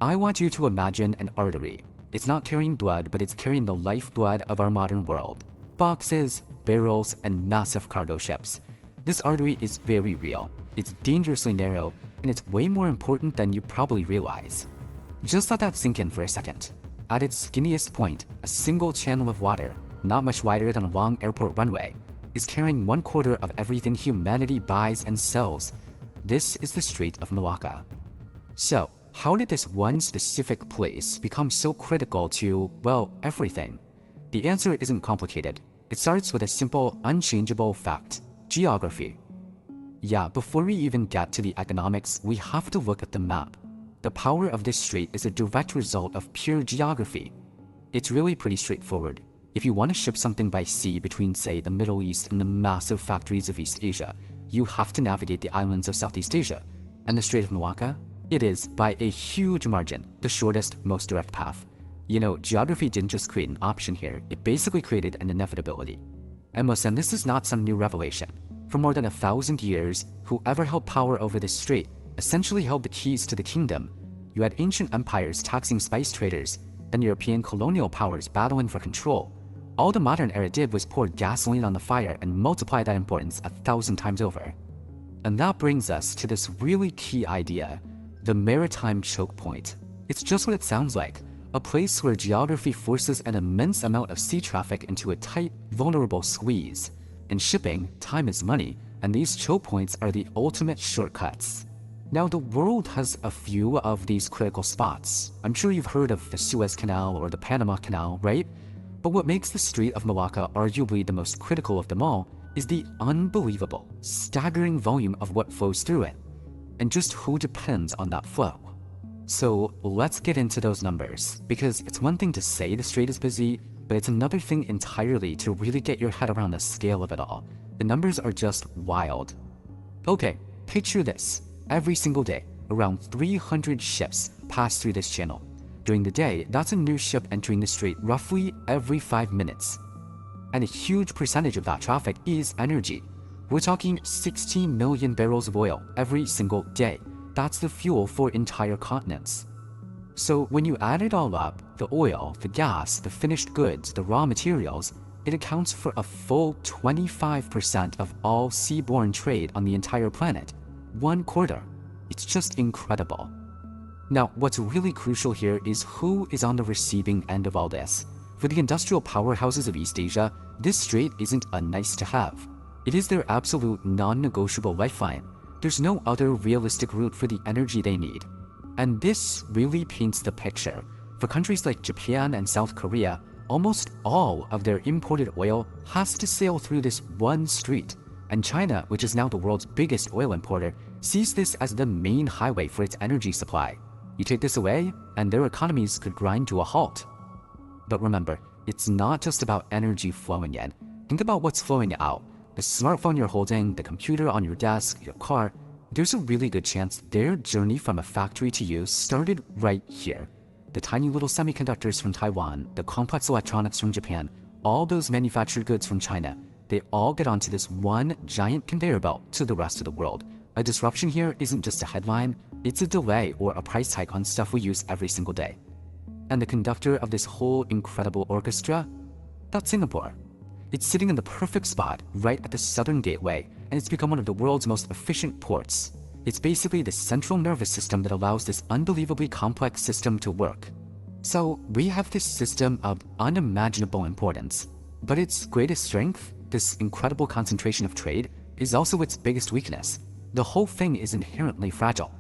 I want you to imagine an artery. It's not carrying blood, but it's carrying the lifeblood of our modern world. Boxes, barrels, and massive cargo ships. This artery is very real. It's dangerously narrow, and it's way more important than you probably realize. Just let that sink in for a second. At its skinniest point, a single channel of water, not much wider than a long airport runway, is carrying 1/4 of everything humanity buys and sells. This is the Strait of Malacca. So, how did this one specific place become so critical to, well, everything? The answer isn't complicated. It starts with a simple, unchangeable fact: geography. Yeah, before we even get to the economics, we have to look at the map. The power of this strait is a direct result of pure geography. It's really pretty straightforward. If you want to ship something by sea between, say, the Middle East and the massive factories of East Asia, you have to navigate the islands of Southeast Asia. And the Strait of Malacca? It is, by a huge margin, the shortest, most direct path. You know, geography didn't just create an option here, it basically created an inevitability. And listen, this is not some new revelation. For more than 1,000 years, whoever held power over this strait essentially held the keys to the kingdom. You had ancient empires taxing spice traders, then European colonial powers battling for control. All the modern era did was pour gasoline on the fire and multiply that importance 1,000 times over. And that brings us to this really key idea: the maritime choke point. It's just what it sounds like, a place where geography forces an immense amount of sea traffic into a tight, vulnerable squeeze. In shipping, time is money, and these choke points are the ultimate shortcuts. Now, the world has a few of these critical spots. I'm sure you've heard of the Suez Canal or the Panama Canal, right? But what makes the Strait of Malacca arguably the most critical of them all is the unbelievable, staggering volume of what flows through it, and just who depends on that flow. So let's get into those numbers, because it's one thing to say the strait is busy, but it's another thing entirely to really get your head around the scale of it all. The numbers are just wild. Okay, picture this. Every single day, around 300 ships pass through this channel. During the day, that's a new ship entering the strait roughly every 5 minutes. And a huge percentage of that traffic is energy. We're talking 16 million barrels of oil every single day. That's the fuel for entire continents. So when you add it all up, the oil, the gas, the finished goods, the raw materials, it accounts for a full 25% of all seaborne trade on the entire planet. 1/4. It's just incredible. Now, what's really crucial here is who is on the receiving end of all this. For the industrial powerhouses of East Asia, this strait isn't a nice to have. It is their absolute non-negotiable lifeline. There's no other realistic route for the energy they need. And this really paints the picture. For countries like Japan and South Korea, almost all of their imported oil has to sail through this one strait. And China, which is now the world's biggest oil importer, sees this as the main highway for its energy supply. You take this away, and their economies could grind to a halt. But remember, it's not just about energy flowing in. Think about what's flowing out. The smartphone you're holding, the computer on your desk, your car. There's a really good chance their journey from a factory to you started right here. The tiny little semiconductors from Taiwan, the complex electronics from Japan, all those manufactured goods from China, they all get onto this one giant conveyor belt to the rest of the world. A disruption here isn't just a headline, it's a delay or a price hike on stuff we use every single day. And the conductor of this whole incredible orchestra? That's Singapore. It's sitting in the perfect spot right at the southern gateway, and it's become one of the world's most efficient ports. It's basically the central nervous system that allows this unbelievably complex system to work. So we have this system of unimaginable importance, but its greatest strength, this incredible concentration of trade, is also its biggest weakness. The whole thing is inherently fragile.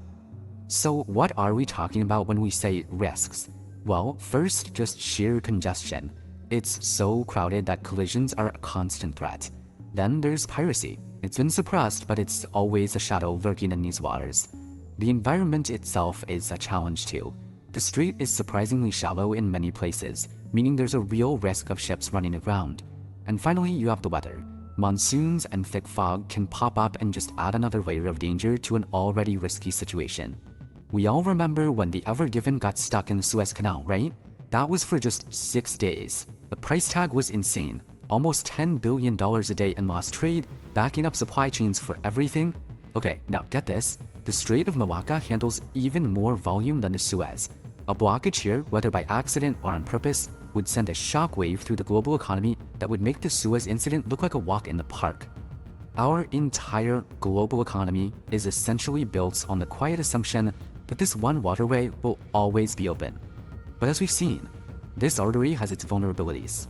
So what are we talking about when we say risks? Well, first, just sheer congestion. It's so crowded that collisions are a constant threat. Then there's piracy. It's been suppressed, but it's always a shadow lurking in these waters. The environment itself is a challenge too. The strait is surprisingly shallow in many places, meaning there's a real risk of ships running aground. And finally, you have the weather. Monsoons and thick fog can pop up and just add another layer of danger to an already risky situation. We all remember when the Ever Given got stuck in the Suez Canal, right? That was for just 6 days. The price tag was insane. Almost $10 billion a day in lost trade, backing up supply chains for everything. Okay, now get this. The Strait of Malacca handles even more volume than the Suez. A blockage here, whether by accident or on purpose, would send a shockwave through the global economy that would make the Suez incident look like a walk in the park. Our entire global economy is essentially built on the quiet assumption that this one waterway will always be open. But as we've seen, this artery has its vulnerabilities.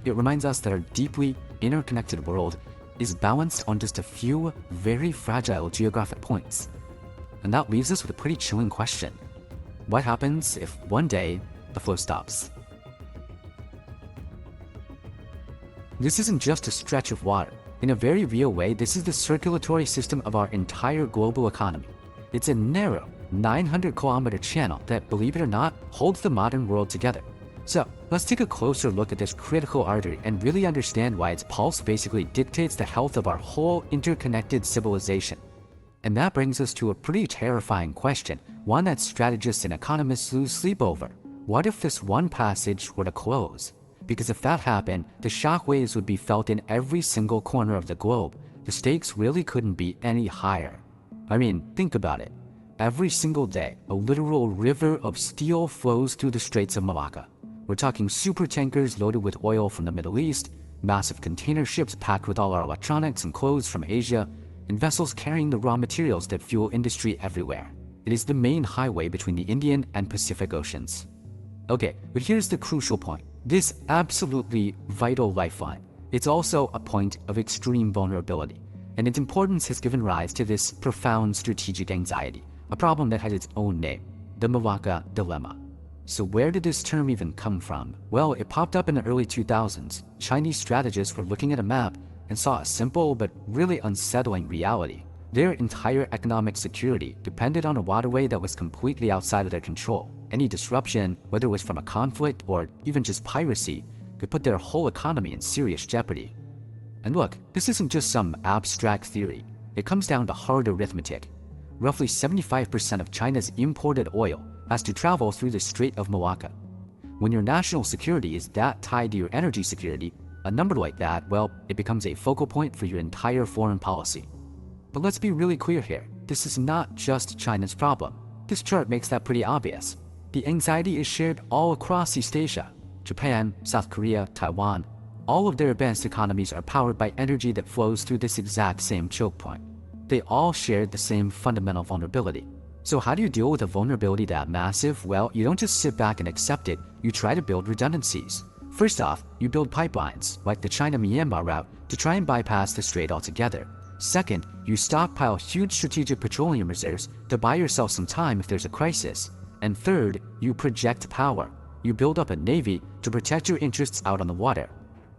It reminds us that our deeply interconnected world is balanced on just a few very fragile geographic points. And that leaves us with a pretty chilling question. What happens if one day the flow stops? This isn't just a stretch of water. In a very real way, this is the circulatory system of our entire global economy. It's a narrow, 900-kilometer channel that, believe it or not, holds the modern world together. So, let's take a closer look at this critical artery and really understand why its pulse basically dictates the health of our whole interconnected civilization. And that brings us to a pretty terrifying question, one that strategists and economists lose sleep over. What if this one passage were to close? Because if that happened, the shockwaves would be felt in every single corner of the globe. The stakes really couldn't be any higher. I mean, think about it. Every single day, a literal river of steel flows through the Straits of Malacca. We're talking super tankers loaded with oil from the Middle East, massive container ships packed with all our electronics and clothes from Asia, and vessels carrying the raw materials that fuel industry everywhere. It is the main highway between the Indian and Pacific Oceans. Okay, but here's the crucial point. This absolutely vital lifeline, it's also a point of extreme vulnerability, and its importance has given rise to this profound strategic anxiety, a problem that has its own name, the Malacca Dilemma. So where did this term even come from? Well, it popped up in the early 2000s. Chinese strategists were looking at a map and saw a simple but really unsettling reality. Their entire economic security depended on a waterway that was completely outside of their control. Any disruption, whether it was from a conflict or even just piracy, could put their whole economy in serious jeopardy. And look, this isn't just some abstract theory. It comes down to hard arithmetic. Roughly 75% of China's imported oil has to travel through the Strait of Malacca. When your national security is that tied to your energy security, a number like that, well, it becomes a focal point for your entire foreign policy. But let's be really clear here. This is not just China's problem. This chart makes that pretty obvious. The anxiety is shared all across East Asia. Japan, South Korea, Taiwan, all of their advanced economies are powered by energy that flows through this exact same choke point. They all share the same fundamental vulnerability. So how do you deal with a vulnerability that massive? Well, you don't just sit back and accept it, you try to build redundancies. First off, you build pipelines, like the China-Myanmar route, to try and bypass the strait altogether. Second, you stockpile huge strategic petroleum reserves to buy yourself some time if there's a crisis. And third, you project power. You build up a navy to protect your interests out on the water.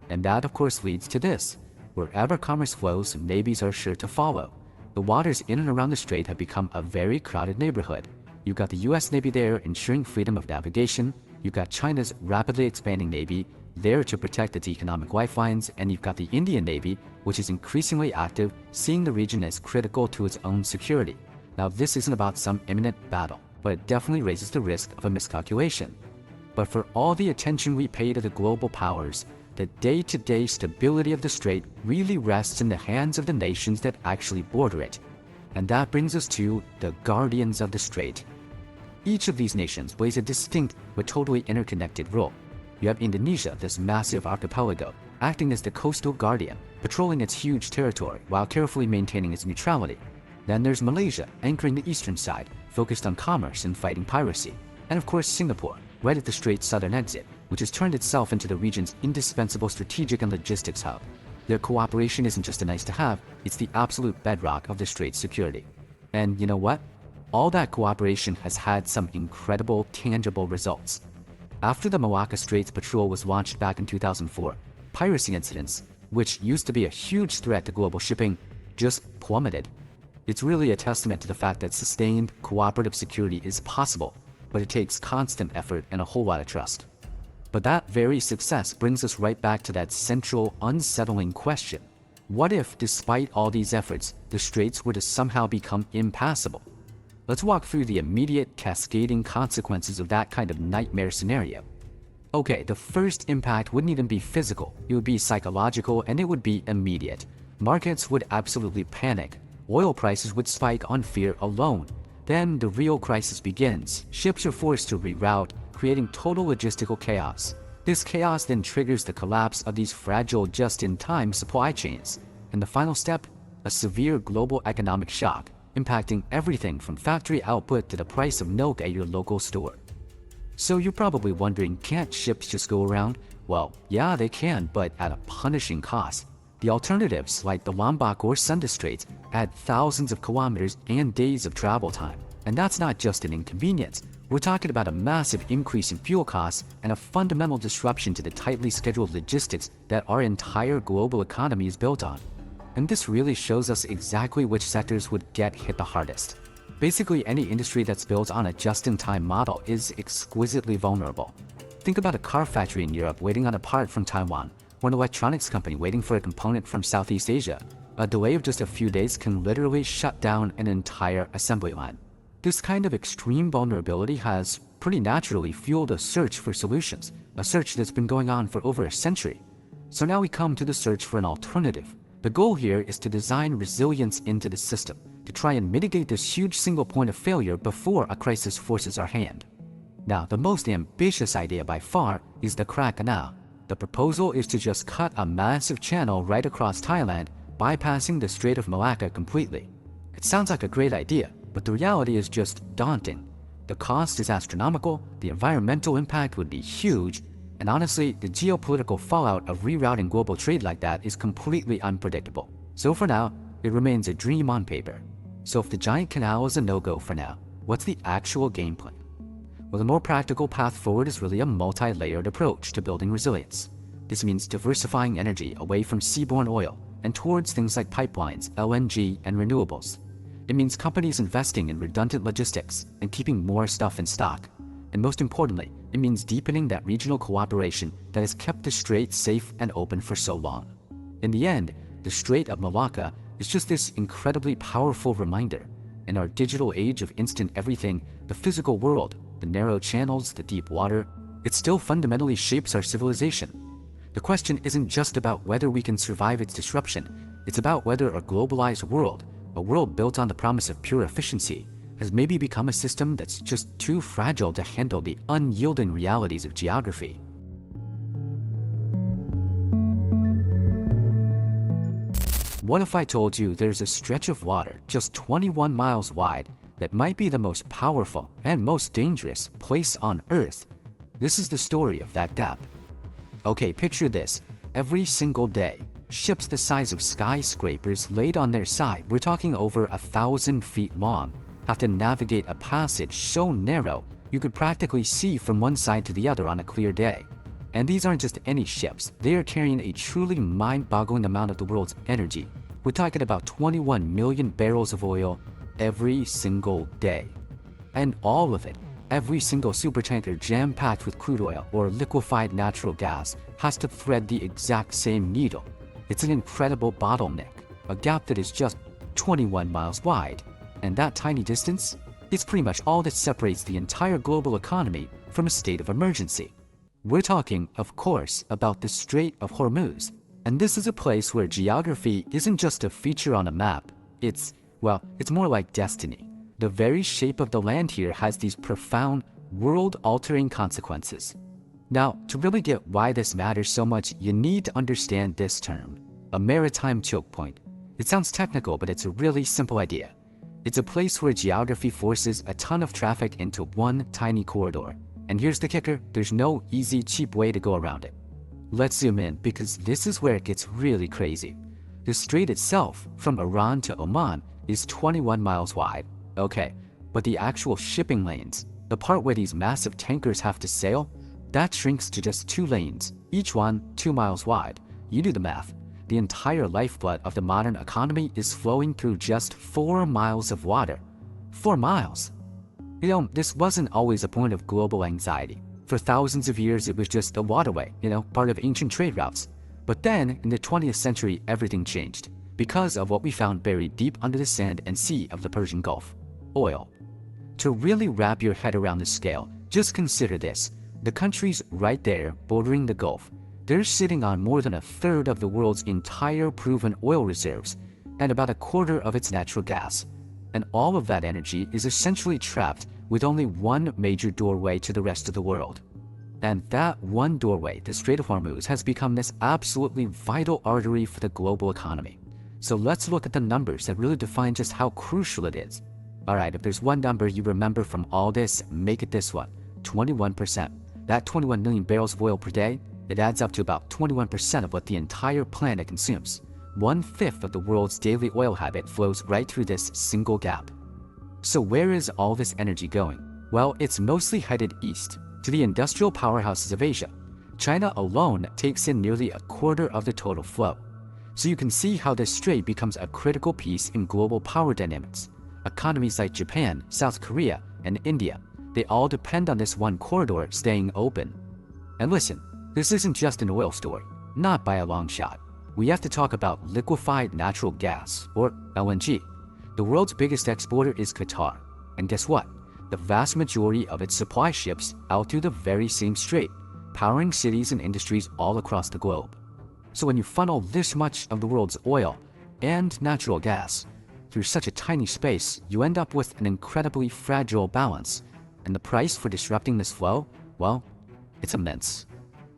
And that, of course, leads to this. Wherever commerce flows, navies are sure to follow. The waters in and around the strait have become a very crowded neighborhood. You've got the US Navy there ensuring freedom of navigation. You've got China's rapidly expanding Navy there to protect its economic lifelines, and you've got the Indian Navy, which is increasingly active, seeing the region as critical to its own security. Now, this isn't about some imminent battle, but it definitely raises the risk of a miscalculation. But for all the attention we pay to the global powers, the day-to-day stability of the strait really rests in the hands of the nations that actually border it. And that brings us to the guardians of the strait. Each of these nations plays a distinct but totally interconnected role. You have Indonesia, this massive archipelago, acting as the coastal guardian, patrolling its huge territory while carefully maintaining its neutrality. Then there's Malaysia, anchoring the eastern side, focused on commerce and fighting piracy. And of course Singapore, right at the strait's southern exit, which has turned itself into the region's indispensable strategic and logistics hub. Their cooperation isn't just a nice to have, it's the absolute bedrock of the strait's security. And you know what? All that cooperation has had some incredible, tangible results. After the Malacca Straits Patrol was launched back in 2004, piracy incidents, which used to be a huge threat to global shipping, just plummeted. It's really a testament to the fact that sustained, cooperative security is possible, but it takes constant effort and a whole lot of trust. But that very success brings us right back to that central, unsettling question. What if, despite all these efforts, the straits were to somehow become impassable? Let's walk through the immediate, cascading consequences of that kind of nightmare scenario. Okay, the first impact wouldn't even be physical, it would be psychological, and it would be immediate. Markets would absolutely panic. Oil prices would spike on fear alone. Then the real crisis begins. Ships are forced to reroute, creating total logistical chaos. This chaos then triggers the collapse of these fragile just-in-time supply chains. And the final step, a severe global economic shock, impacting everything from factory output to the price of milk at your local store. So you're probably wondering, can't ships just go around? Well, yeah, they can, but at a punishing cost. The alternatives, like the Lombok or Sunda Straits, add thousands of kilometers and days of travel time. And that's not just an inconvenience. We're talking about a massive increase in fuel costs and a fundamental disruption to the tightly scheduled logistics that our entire global economy is built on. And this really shows us exactly which sectors would get hit the hardest. Basically, any industry that's built on a just-in-time model is exquisitely vulnerable. Think about a car factory in Europe waiting on a part from Taiwan, or an electronics company waiting for a component from Southeast Asia. A delay of just a few days can literally shut down an entire assembly line. This kind of extreme vulnerability has pretty naturally fueled a search for solutions, a search that's been going on for over a century. So now we come to the search for an alternative. The goal here is to design resilience into the system, to try and mitigate this huge single point of failure before a crisis forces our hand. Now, the most ambitious idea by far is the Crack Canal. The proposal is to just cut a massive channel right across Thailand, bypassing the Strait of Malacca completely. It sounds like a great idea, but the reality is just daunting. The cost is astronomical, the environmental impact would be huge, and honestly, the geopolitical fallout of rerouting global trade like that is completely unpredictable. So for now, it remains a dream on paper. So if the giant canal is a no-go for now, what's the actual game plan? Well, the more practical path forward is really a multi-layered approach to building resilience. This means diversifying energy away from seaborne oil and towards things like pipelines, LNG, and renewables. It means companies investing in redundant logistics and keeping more stuff in stock. And most importantly, it means deepening that regional cooperation that has kept the strait safe and open for so long. In the end, the Strait of Malacca is just this incredibly powerful reminder. In our digital age of instant everything, the physical world, the narrow channels, the deep water, it still fundamentally shapes our civilization. The question isn't just about whether we can survive its disruption, it's about whether a globalized world, a world built on the promise of pure efficiency, has maybe become a system that's just too fragile to handle the unyielding realities of geography. What if I told you there's a stretch of water just 21 miles wide that might be the most powerful and most dangerous place on Earth? This is the story of that gap. Okay, picture this. Every single day, ships the size of skyscrapers laid on their side, we're talking over 1,000 feet long, have to navigate a passage so narrow you could practically see from one side to the other on a clear day. And these aren't just any ships, they are carrying a truly mind-boggling amount of the world's energy. We're talking about 21 million barrels of oil every single day. And all of it, every single supertanker jam-packed with crude oil or liquefied natural gas, has to thread the exact same needle. It's an incredible bottleneck, a gap that is just 21 miles wide. And that tiny distance, it's pretty much all that separates the entire global economy from a state of emergency. We're talking, of course, about the Strait of Hormuz. And this is a place where geography isn't just a feature on a map, it's more like destiny. The very shape of the land here has these profound, world-altering consequences. Now, to really get why this matters so much, you need to understand this term, a maritime choke point. It sounds technical, but it's a really simple idea. It's a place where geography forces a ton of traffic into one tiny corridor. And here's the kicker, there's no easy, cheap way to go around it. Let's zoom in, because this is where it gets really crazy. The strait itself, from Iran to Oman, is 21 miles wide. Okay, but the actual shipping lanes, the part where these massive tankers have to sail, that shrinks to just 2 lanes, each one 2 miles wide. You do the math. The entire lifeblood of the modern economy is flowing through just 4 miles of water. 4 miles! You know, this wasn't always a point of global anxiety. For thousands of years, it was just a waterway, part of ancient trade routes. But then, in the 20th century, everything changed because of what we found buried deep under the sand and sea of the Persian Gulf: oil. To really wrap your head around the scale, just consider this. The countries right there bordering the Gulf, they're sitting on more than a third of the world's entire proven oil reserves and about a quarter of its natural gas. And all of that energy is essentially trapped with only one major doorway to the rest of the world. And that one doorway, the Strait of Hormuz, has become this absolutely vital artery for the global economy. So let's look at the numbers that really define just how crucial it is. Alright, if there's one number you remember from all this, make it this one: 21%. That 21 million barrels of oil per day, it adds up to about 21% of what the entire planet consumes. 1/5 of the world's daily oil habit flows right through this single gap. So where is all this energy going? Well, it's mostly headed east, to the industrial powerhouses of Asia. China alone takes in nearly a quarter of the total flow. So you can see how this strait becomes a critical piece in global power dynamics. Economies like Japan, South Korea, and India, they all depend on this one corridor staying open. And listen, this isn't just an oil story, not by a long shot. We have to talk about liquefied natural gas, or LNG. The world's biggest exporter is Qatar. And guess what? The vast majority of its supply ships out through the very same strait, powering cities and industries all across the globe. So when you funnel this much of the world's oil and natural gas through such a tiny space, you end up with an incredibly fragile balance. And the price for disrupting this flow, well, it's immense.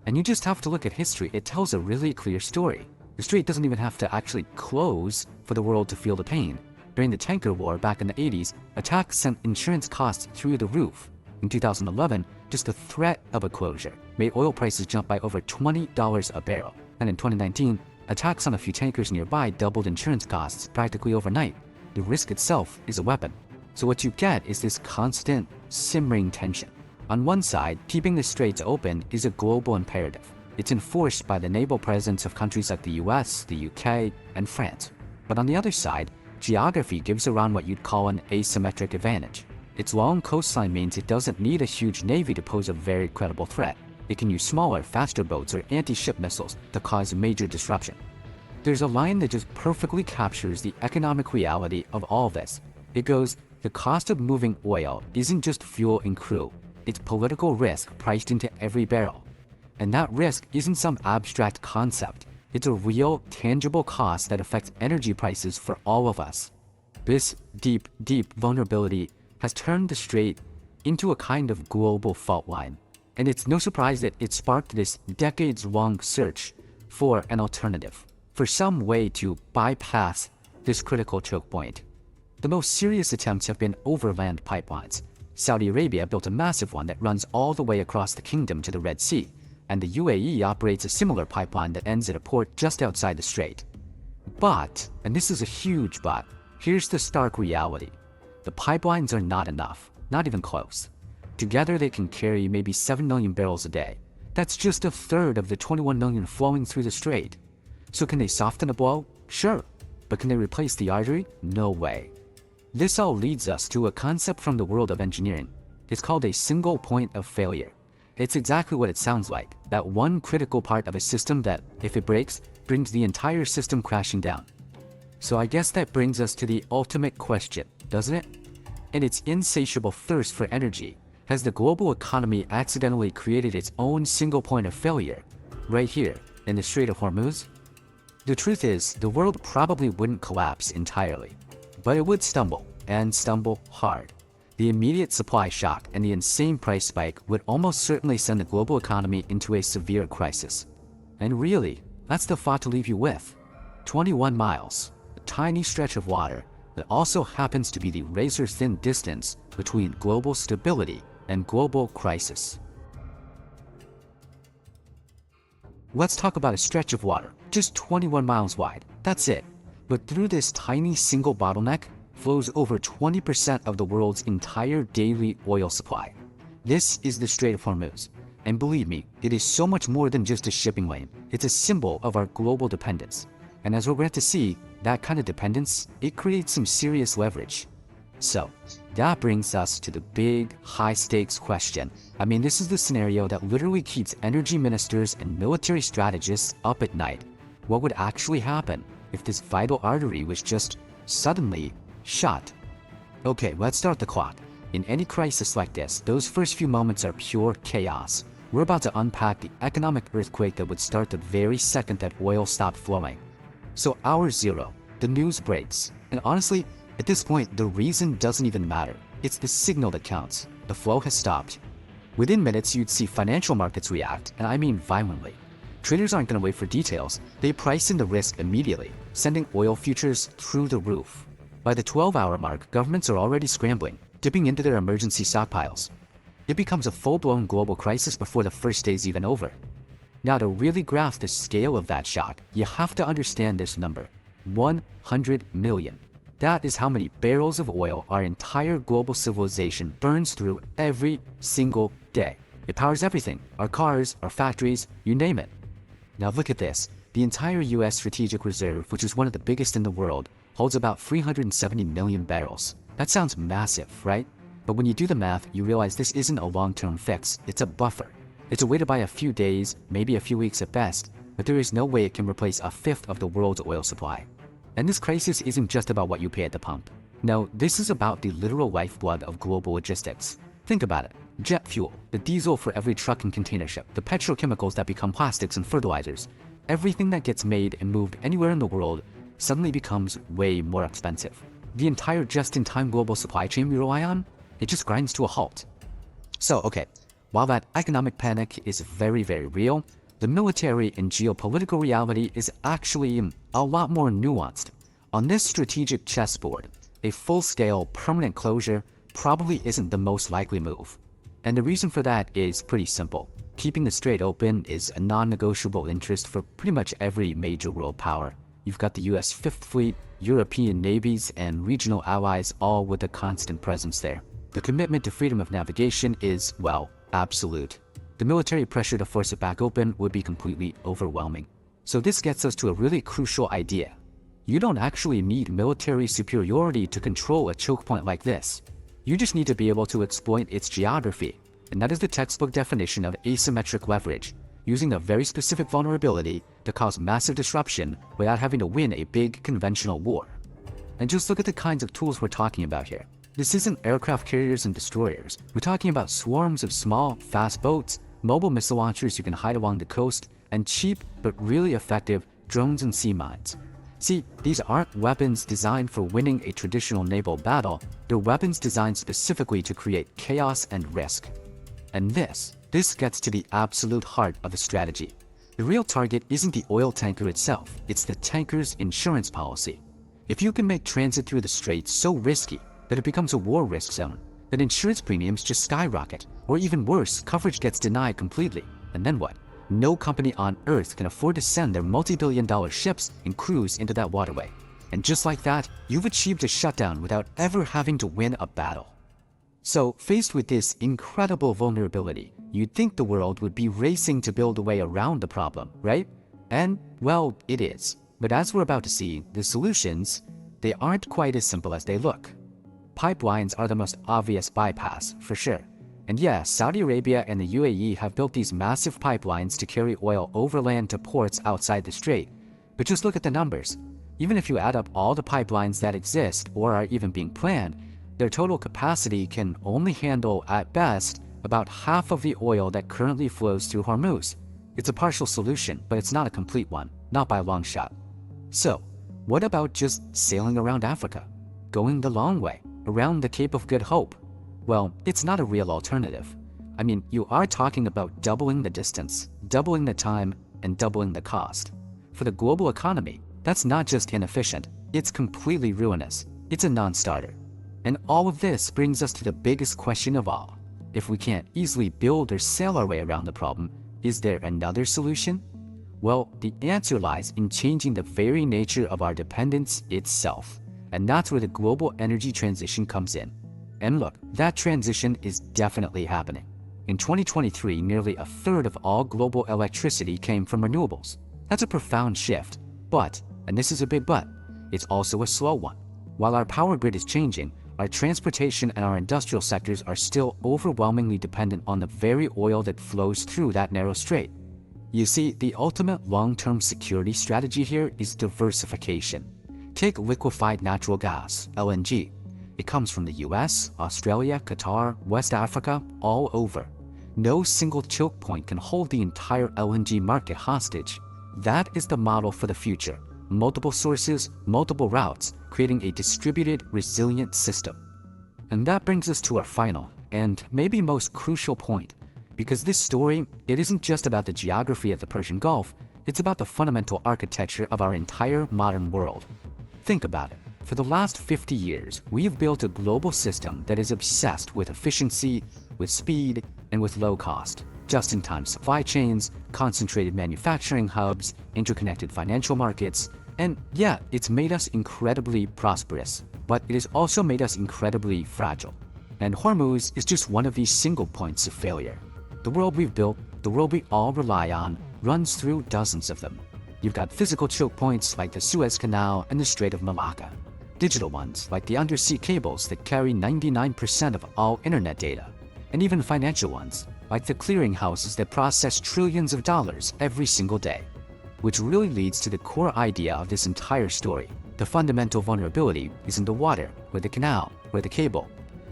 And you just have to look at history. It tells a really clear story. The strait doesn't even have to actually close for the world to feel the pain. During the tanker war back in the 80s, attacks sent insurance costs through the roof. In 2011, just the threat of a closure made oil prices jump by over $20 a barrel. And in 2019, attacks on a few tankers nearby doubled insurance costs practically overnight. The risk itself is a weapon. So what you get is this constant, simmering tension. On one side, keeping the straits open is a global imperative. It's enforced by the naval presence of countries like the US, the UK, and France. But on the other side, geography gives Iran what you'd call an asymmetric advantage. Its long coastline means it doesn't need a huge navy to pose a very credible threat. It can use smaller, faster boats or anti-ship missiles to cause major disruption. There's a line that just perfectly captures the economic reality of all this. It goes, the cost of moving oil isn't just fuel and crew, it's political risk priced into every barrel. And that risk isn't some abstract concept. It's a real, tangible cost that affects energy prices for all of us. This deep, deep vulnerability has turned the strait into a kind of global fault line. And it's no surprise that it sparked this decades-long search for an alternative, for some way to bypass this critical choke point. The most serious attempts have been overland pipelines. Saudi Arabia built a massive one that runs all the way across the kingdom to the Red Sea, and the UAE operates a similar pipeline that ends at a port just outside the strait. But, and this is a huge but, here's the stark reality. The pipelines are not enough, not even close. Together they can carry maybe 7 million barrels a day. That's just a third of the 21 million flowing through the strait. So can they soften a blow? Sure. But can they replace the artery? No way. This all leads us to a concept from the world of engineering. It's called a single point of failure. It's exactly what it sounds like, that one critical part of a system that, if it breaks, brings the entire system crashing down. So I guess that brings us to the ultimate question, doesn't it? In its insatiable thirst for energy, has the global economy accidentally created its own single point of failure, right here in the Strait of Hormuz? The truth is, the world probably wouldn't collapse entirely, but it would stumble, and stumble hard. The immediate supply shock and the insane price spike would almost certainly send the global economy into a severe crisis. And really, that's the thought to leave you with. 21 miles, a tiny stretch of water that also happens to be the razor-thin distance between global stability and global crisis. Let's talk about a stretch of water, just 21 miles wide, that's it. But through this tiny single bottleneck flows over 20% of the world's entire daily oil supply. This is the Strait of Hormuz. And believe me, it is so much more than just a shipping lane. It's a symbol of our global dependence. And as we're going to see, that kind of dependence, it creates some serious leverage. So, that brings us to the big, high-stakes question. I mean, this is the scenario that literally keeps energy ministers and military strategists up at night. What would actually happen if this vital artery was just suddenly shut? Okay, let's start the clock. In any crisis like this, those first few moments are pure chaos. We're about to unpack the economic earthquake that would start the very second that oil stopped flowing. So hour zero, the news breaks. And honestly, At this point, the reason doesn't even matter. It's the signal that counts. The flow has stopped. Within minutes, you'd see financial markets react, and I mean violently. Traders aren't going to wait for details. They price in the risk immediately, sending oil futures through the roof. By the 12-hour mark, governments are already scrambling, dipping into their emergency stockpiles. It becomes a full-blown global crisis before the first day's even over. Now, to really grasp the scale of that shock, you have to understand this number: 100 million. That is how many barrels of oil our entire global civilization burns through every single day. It powers everything: our cars, our factories, you name it. Now look at this. The entire US Strategic Reserve, which is one of the biggest in the world, holds about 370 million barrels. That sounds massive, right? But when you do the math, you realize this isn't a long-term fix. It's a buffer. It's a way to buy a few days, maybe a few weeks at best, but there is no way it can replace a fifth of the world's oil supply. And this crisis isn't just about what you pay at the pump. No, this is about the literal lifeblood of global logistics. Think about it. Jet fuel, the diesel for every truck and container ship, the petrochemicals that become plastics and fertilizers. Everything that gets made and moved anywhere in the world suddenly becomes way more expensive. The entire just-in-time global supply chain we rely on, it just grinds to a halt. So, okay, while that economic panic is very, very real, the military and geopolitical reality is actually a lot more nuanced. On this strategic chessboard, a full-scale permanent closure probably isn't the most likely move. And the reason for that is pretty simple. Keeping the strait open is a non-negotiable interest for pretty much every major world power. You've got the US Fifth Fleet, European navies, and regional allies all with a constant presence there. The commitment to freedom of navigation is, well, absolute. The military pressure to force it back open would be completely overwhelming. So this gets us to a really crucial idea. You don't actually need military superiority to control a choke point like this. You just need to be able to exploit its geography, and that is the textbook definition of asymmetric leverage, using a very specific vulnerability to cause massive disruption without having to win a big conventional war. And just look at the kinds of tools we're talking about here. This isn't aircraft carriers and destroyers. We're talking about swarms of small, fast boats, mobile missile launchers you can hide along the coast, and cheap but really effective drones and sea mines. See, these aren't weapons designed for winning a traditional naval battle. They're weapons designed specifically to create chaos and risk. And this gets to the absolute heart of the strategy. The real target isn't the oil tanker itself, it's the tanker's insurance policy. If you can make transit through the strait so risky that it becomes a war risk zone, then insurance premiums just skyrocket, or even worse, coverage gets denied completely. And then what? No company on Earth can afford to send their multi-billion-dollar ships and crews into that waterway. And just like that, you've achieved a shutdown without ever having to win a battle. So, faced with this incredible vulnerability, you'd think the world would be racing to build a way around the problem, right? And, well, it is. But as we're about to see, the solutions, they aren't quite as simple as they look. Pipelines are the most obvious bypass, for sure. And yeah, Saudi Arabia and the UAE have built these massive pipelines to carry oil overland to ports outside the strait. But just look at the numbers. Even if you add up all the pipelines that exist or are even being planned, their total capacity can only handle, at best, about half of the oil that currently flows through Hormuz. It's a partial solution, but it's not a complete one, not by a long shot. So, what about just sailing around Africa? Going the long way, around the Cape of Good Hope? Well, it's not a real alternative. I mean, you are talking about doubling the distance, doubling the time, and doubling the cost. For the global economy, that's not just inefficient, it's completely ruinous. It's a non-starter. And all of this brings us to the biggest question of all. If we can't easily build or sail our way around the problem, is there another solution? Well, the answer lies in changing the very nature of our dependence itself. And that's where the global energy transition comes in. And look, that transition is definitely happening. In 2023, nearly a third of all global electricity came from renewables. That's a profound shift. But, and this is a big but, it's also a slow one. While our power grid is changing, our transportation and our industrial sectors are still overwhelmingly dependent on the very oil that flows through that narrow strait. You see, the ultimate long-term security strategy here is diversification. Take liquefied natural gas, LNG. It comes from the US, Australia, Qatar, West Africa, all over. No single choke point can hold the entire LNG market hostage. That is the model for the future. multiple sources, multiple routes, creating a distributed, resilient system. And that brings us to our final, and maybe most crucial point, because this story, it isn't just about the geography of the Persian Gulf, it's about the fundamental architecture of our entire modern world. Think about it. For the last 50 years, we have built a global system that is obsessed with efficiency, with speed, and with low cost. Just-in-time supply chains, concentrated manufacturing hubs, interconnected financial markets, and yeah, it's made us incredibly prosperous, but it has also made us incredibly fragile. And Hormuz is just one of these single points of failure. The world we've built, the world we all rely on, runs through dozens of them. You've got physical choke points like the Suez Canal and the Strait of Malacca. Digital ones like the undersea cables that carry 99% of all internet data. And even financial ones like the clearinghouses that process trillions of dollars every single day. Which really leads to the core idea of this entire story. The fundamental vulnerability isn't the water, or the canal, or the cable.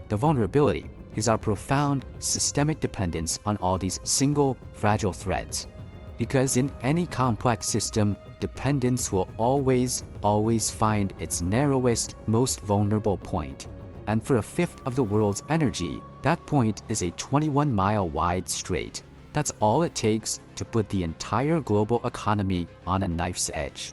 The vulnerability is our profound systemic dependence on all these single, fragile threads. Because in any complex system, dependence will always find its narrowest, most vulnerable point. And for a fifth of the world's energy, that point is a 21-mile wide strait. That's all it takes to put the entire global economy on a knife's edge.